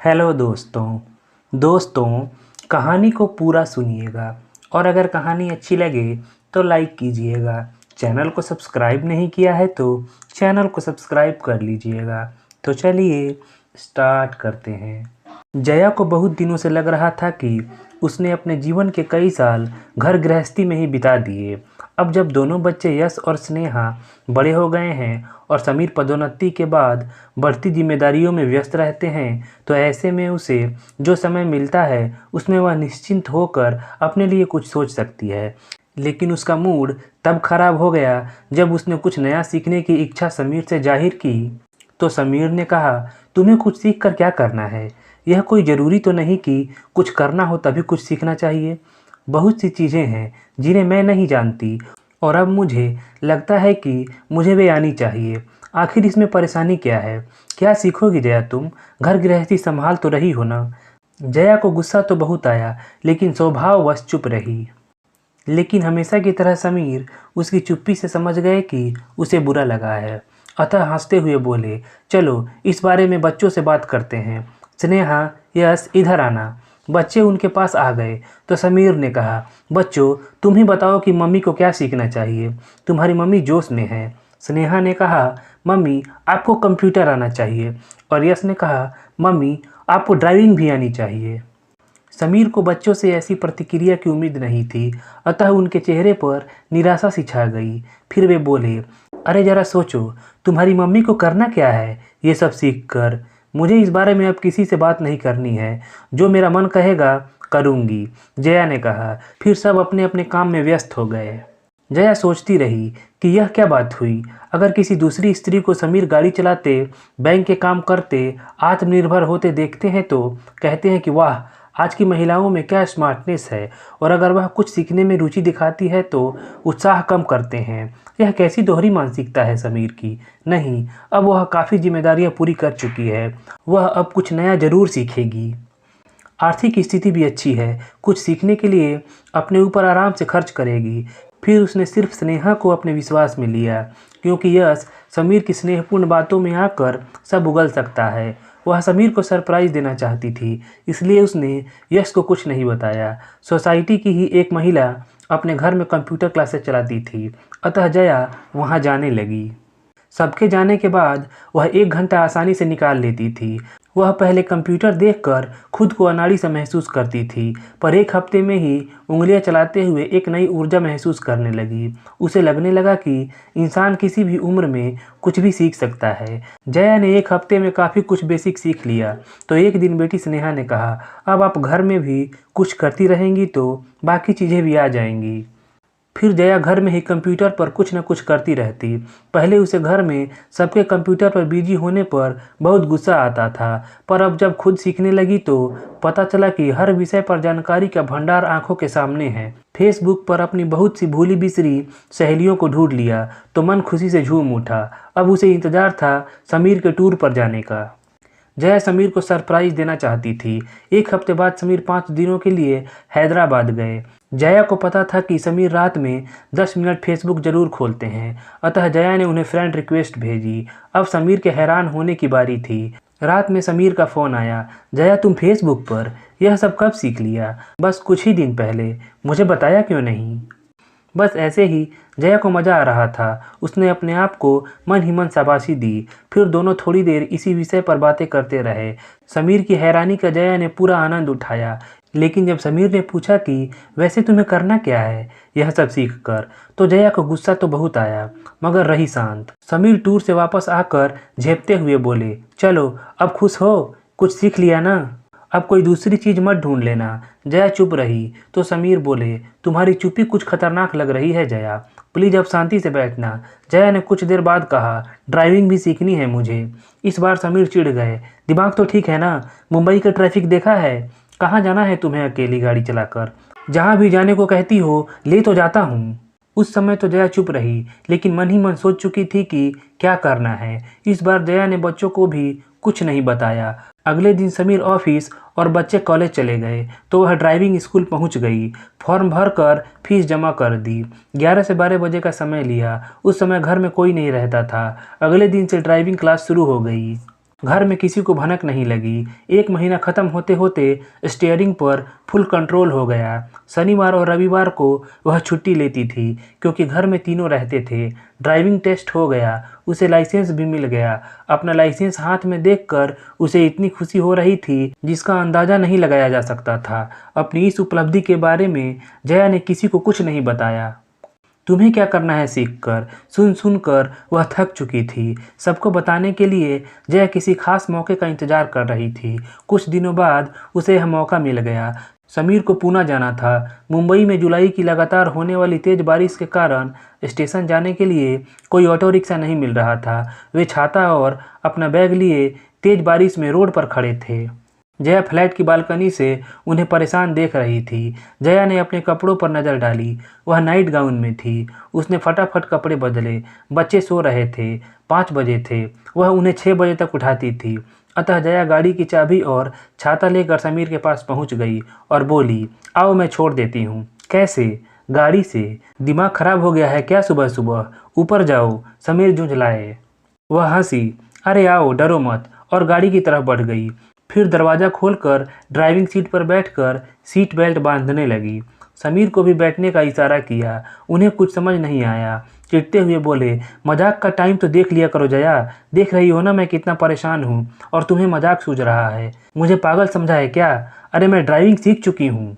Hello दोस्तों कहानी को पूरा सुनिएगा और अगर कहानी अच्छी लगे तो लाइक कीजिएगा। चैनल को सब्सक्राइब नहीं किया है तो चैनल को सब्सक्राइब कर लीजिएगा। तो चलिए स्टार्ट करते हैं। जया को बहुत दिनों से लग रहा था कि उसने अपने जीवन के कई साल घर गृहस्थी में ही बिता दिए। अब जब दोनों बच्चे यश और स्नेहा बड़े हो गए हैं और समीर पदोन्नति के बाद बढ़ती जिम्मेदारियों में व्यस्त रहते हैं तो ऐसे में उसे जो समय मिलता है उसमें वह निश्चिंत होकर अपने लिए कुछ सोच सकती है। लेकिन उसका मूड तब खराब हो गया जब उसने कुछ नया सीखने की इच्छा समीर से जाहिर की। तो समीर ने कहा, तुम्हें कुछ सीख कर क्या करना है? यह कोई ज़रूरी तो नहीं कि कुछ करना हो तभी कुछ सीखना चाहिए। बहुत सी चीज़ें हैं जिन्हें मैं नहीं जानती और अब मुझे लगता है कि मुझे वे आनी चाहिए। आखिर इसमें परेशानी क्या है? क्या सीखोगी जया तुम? घर गृहस्थी संभाल तो रही हो ना? जया को गुस्सा तो बहुत आया लेकिन स्वभाववश चुप रही। लेकिन हमेशा की तरह समीर उसकी चुप्पी से समझ गए कि उसे बुरा लगा है। अतः हंसते हुए बोले, चलो इस बारे में बच्चों से बात करते हैं। स्नेहा, यश इधर आना। बच्चे उनके पास आ गए तो समीर ने कहा, बच्चों तुम ही बताओ कि मम्मी को क्या सीखना चाहिए। तुम्हारी मम्मी जोश में है। स्नेहा ने कहा, मम्मी आपको कंप्यूटर आना चाहिए। और यश ने कहा, मम्मी आपको ड्राइविंग भी आनी चाहिए। समीर को बच्चों से ऐसी प्रतिक्रिया की उम्मीद नहीं थी, अतः उनके चेहरे पर निराशा सी छा गई। फिर वे बोले, अरे जरा सोचो, तुम्हारी मम्मी को करना क्या है ये सब सीख कर? मुझे इस बारे में अब किसी से बात नहीं करनी है। जो मेरा मन कहेगा करूँगी, जया ने कहा। फिर सब अपने अपने काम में व्यस्त हो गए। जया सोचती रही कि यह क्या बात हुई। अगर किसी दूसरी स्त्री को समीर गाड़ी चलाते, बैंक के काम करते, आत्मनिर्भर होते देखते हैं तो कहते हैं कि वाह, आज की महिलाओं में क्या स्मार्टनेस है। और अगर वह कुछ सीखने में रुचि दिखाती है तो उत्साह कम करते हैं। यह कैसी दोहरी मानसिकता है समीर की? नहीं, अब वह काफ़ी जिम्मेदारियां पूरी कर चुकी है। वह अब कुछ नया ज़रूर सीखेगी। आर्थिक स्थिति भी अच्छी है, कुछ सीखने के लिए अपने ऊपर आराम से खर्च करेगी। फिर उसने सिर्फ स्नेहा को अपने विश्वास में लिया, क्योंकि यश समीर की स्नेहपूर्ण बातों में आकर सब उगल सकता है। वह समीर को सरप्राइज़ देना चाहती थी, इसलिए उसने यश को कुछ नहीं बताया। सोसाइटी की ही एक महिला अपने घर में कंप्यूटर क्लासेस चलाती थी, अतः जया वहाँ जाने लगी। सबके जाने के बाद वह 1 घंटा आसानी से निकाल लेती थी। वह पहले कंप्यूटर देखकर खुद को अनाड़ी सा महसूस करती थी, पर 1 हफ्ते में ही उंगलियां चलाते हुए एक नई ऊर्जा महसूस करने लगी। उसे लगने लगा कि इंसान किसी भी उम्र में कुछ भी सीख सकता है। जया ने 1 हफ्ते में काफ़ी कुछ बेसिक सीख लिया। तो एक दिन बेटी स्नेहा ने कहा, अब आप घर में भी कुछ करती रहेंगी तो बाकी चीज़ें भी आ जाएंगी। फिर जया घर में ही कंप्यूटर पर कुछ न कुछ करती रहती। पहले उसे घर में सबके कंप्यूटर पर बिजी होने पर बहुत गुस्सा आता था, पर अब जब खुद सीखने लगी तो पता चला कि हर विषय पर जानकारी का भंडार आंखों के सामने है। फेसबुक पर अपनी बहुत सी भूली बिसरी सहेलियों को ढूंढ लिया तो मन खुशी से झूम उठा। अब उसे इंतजार था समीर के टूर पर जाने का। जया समीर को सरप्राइज देना चाहती थी। 1 हफ्ते बाद समीर 5 दिनों के लिए हैदराबाद गए। जया को पता था कि समीर रात में 10 मिनट फेसबुक जरूर खोलते हैं, अतः जया ने उन्हें फ्रेंड रिक्वेस्ट भेजी। अब समीर के हैरान होने की बारी थी। रात में समीर का फ़ोन आया, जया तुम फेसबुक पर? यह सब कब सीख लिया? बस कुछ ही दिन पहले। मुझे बताया क्यों नहीं? बस ऐसे ही जया को मज़ा आ रहा था। उसने अपने आप को मन ही मन शाबाशी दी। फिर दोनों थोड़ी देर इसी विषय पर बातें करते रहे। समीर की हैरानी का जया ने पूरा आनंद उठाया। लेकिन जब समीर ने पूछा कि वैसे तुम्हें करना क्या है यह सब सीख कर, तो जया को गुस्सा तो बहुत आया मगर रही शांत। समीर टूर से वापस आकर झेपते हुए बोले, चलो अब खुश हो, कुछ सीख लिया ना? अब कोई दूसरी चीज़ मत ढूंढ लेना। जया चुप रही तो समीर बोले, तुम्हारी चुप्पी कुछ खतरनाक लग रही है जया, प्लीज़ अब शांति से बैठना। जया ने कुछ देर बाद कहा, ड्राइविंग भी सीखनी है मुझे। इस बार समीर चिढ़ गए, दिमाग तो ठीक है ना? मुंबई का ट्रैफिक देखा है? कहाँ जाना है तुम्हें अकेली गाड़ी चलाकर? जहाँ भी जाने को कहती हो ले तो जाता हूँ। उस समय तो जया चुप रही, लेकिन मन ही मन सोच चुकी थी कि क्या करना है। इस बार जया ने बच्चों को भी कुछ नहीं बताया। अगले दिन समीर ऑफिस और बच्चे कॉलेज चले गए तो वह ड्राइविंग स्कूल पहुंच गई। फॉर्म भरकर फीस जमा कर दी। 11 से 12 बजे का समय लिया। उस समय घर में कोई नहीं रहता था। अगले दिन से ड्राइविंग क्लास शुरू हो गई। घर में किसी को भनक नहीं लगी। 1 महीना ख़त्म होते होते स्टीयरिंग पर फुल कंट्रोल हो गया। शनिवार और रविवार को वह छुट्टी लेती थी क्योंकि घर में तीनों रहते थे। ड्राइविंग टेस्ट हो गया, उसे लाइसेंस भी मिल गया। अपना लाइसेंस हाथ में देखकर उसे इतनी खुशी हो रही थी जिसका अंदाज़ा नहीं लगाया जा सकता था। अपनी इस उपलब्धि के बारे में जया ने किसी को कुछ नहीं बताया। तुम्हें क्या करना है सीखकर सुन सुनकर वह थक चुकी थी। सबको बताने के लिए जया किसी खास मौके का इंतजार कर रही थी। कुछ दिनों बाद उसे यह मौका मिल गया। समीर को पूना जाना था। मुंबई में जुलाई की लगातार होने वाली तेज बारिश के कारण स्टेशन जाने के लिए कोई ऑटो रिक्शा नहीं मिल रहा था। वे छाता और अपना बैग लिए तेज बारिश में रोड पर खड़े थे। जया फ्लैट की बालकनी से उन्हें परेशान देख रही थी। जया ने अपने कपड़ों पर नज़र डाली। वह नाइट गाउन में थी। उसने फटाफट कपड़े बदले। बच्चे सो रहे थे। 5 बजे थे। वह उन्हें 6 बजे तक उठाती थी। अतः जया गाड़ी की चाबी और छाता लेकर समीर के पास पहुंच गई और बोली, आओ मैं छोड़ देती हूँ। कैसे? गाड़ी से। दिमाग खराब हो गया है क्या सुबह सुबह? ऊपर जाओ, समीर झुंझलाए। वह हंसी, अरे आओ, डरो मत, और गाड़ी की तरफ बढ़ गई। फिर दरवाज़ा खोलकर ड्राइविंग सीट पर बैठकर सीट बेल्ट बांधने लगी। समीर को भी बैठने का इशारा किया। उन्हें कुछ समझ नहीं आया। चिढ़ते हुए बोले, मजाक का टाइम तो देख लिया करो जया। देख रही हो ना मैं कितना परेशान हूँ और तुम्हें मजाक सूझ रहा है। मुझे पागल समझा है क्या? अरे मैं ड्राइविंग सीख चुकी हूँ।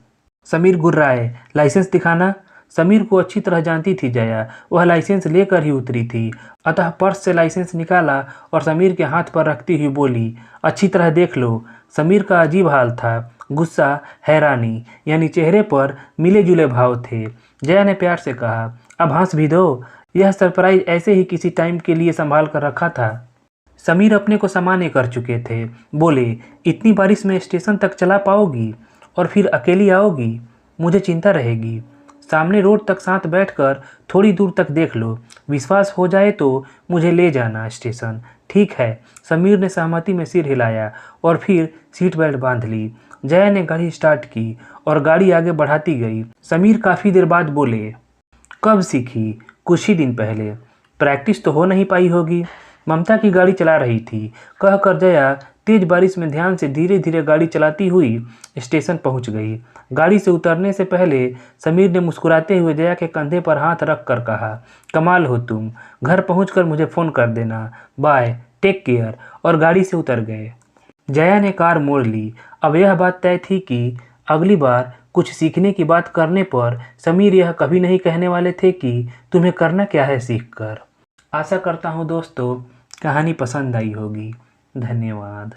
समीर गुर्राए, लाइसेंस दिखाना। समीर को अच्छी तरह जानती थी जया। वह लाइसेंस लेकर ही उतरी थी। अतः पर्स से लाइसेंस निकाला और समीर के हाथ पर रखती हुई बोली, अच्छी तरह देख लो। समीर का अजीब हाल था। गुस्सा, हैरानी, यानी चेहरे पर मिले जुले भाव थे। जया ने प्यार से कहा, अब हंस भी दो। यह सरप्राइज ऐसे ही किसी टाइम के लिए संभाल कर रखा था। समीर अपने को सामान्य कर चुके थे। बोले, इतनी बारिश में स्टेशन तक चला पाओगी और फिर अकेली आओगी? मुझे चिंता रहेगी। सामने रोड तक साथ बैठकर थोड़ी दूर तक देख लो। विश्वास हो जाए तो मुझे ले जाना स्टेशन। ठीक है। समीर ने सहमति में सिर हिलाया और फिर सीट बेल्ट बांध ली। जया ने गाड़ी स्टार्ट की और गाड़ी आगे बढ़ाती गई। समीर काफ़ी देर बाद बोले, कब सीखी? कुछ ही दिन पहले। प्रैक्टिस तो हो नहीं पाई होगी। ममता की गाड़ी चला रही थी। कहकर जया तेज बारिश में ध्यान से धीरे धीरे गाड़ी चलाती हुई स्टेशन पहुंच गई। गाड़ी से उतरने से पहले समीर ने मुस्कुराते हुए जया के कंधे पर हाथ रख कर कहा, कमाल हो तुम। घर पहुंचकर मुझे फ़ोन कर देना। Bye, take care. और गाड़ी से उतर गए। जया ने कार मोड़ ली। अब यह बात तय थी कि अगली बार कुछ सीखने की बात करने पर समीर यह कभी नहीं कहने वाले थे कि तुम्हें करना क्या है सीखकर। आशा करता हूँ दोस्तों कहानी पसंद आई होगी। धन्यवाद।